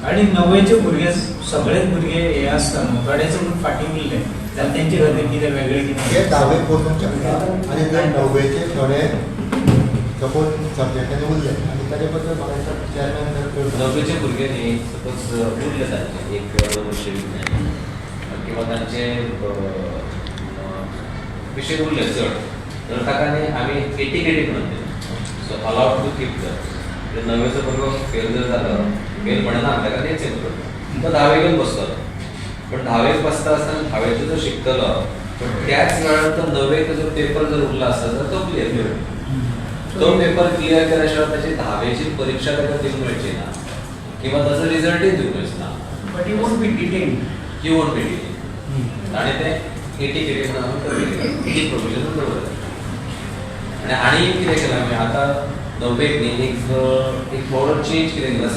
आणि नववेचे भुरगे सगळेच भुरगे हे असतात थोडेच फाटी उरले जाल्यार तेंचे खातीर कितें वेगळें कितें ते 10वी वचूंक शकता आनी ते 9वेचे थोडे सपोज सब्जेक्टांनी उरले आनी ताचे बद्दल म्हाका दिसता चेअरमॅन 9वेचे भुरगे न्ही सपोज उरले तांचे एक वर्ष विज्ञान किंवा तांचे विशय उरले चड तर ताका न्ही आमी 80 क्रेडिट म्हणून so allowed to keep that 9वेचो भुरगो फेल जर जालो फेल म्हणना ताका तेच करता तो 10वेक येवन बसतलो पण 10वेक बसता आसतना 10वेचो जर शिकतलो पण त्याच वेळार तो 9वेक जर पेपर जर उरला आसता तर तो क्लियर करता तो पेपर क्लियर केल्या शिवाय त्याची 10वेची परीक्षा ताका दिवंक मेळची ना किंवा ताचो रिजल्टूय दिवंक मेळचना but he won't be detain he won't be detain आनी ते 80 क्रेडिट म्हणून कमी ही प्रोविजन दवरता आनी कितें केलां आमी आतां 9वेक न्ही एक मोडल चेंज कितें केला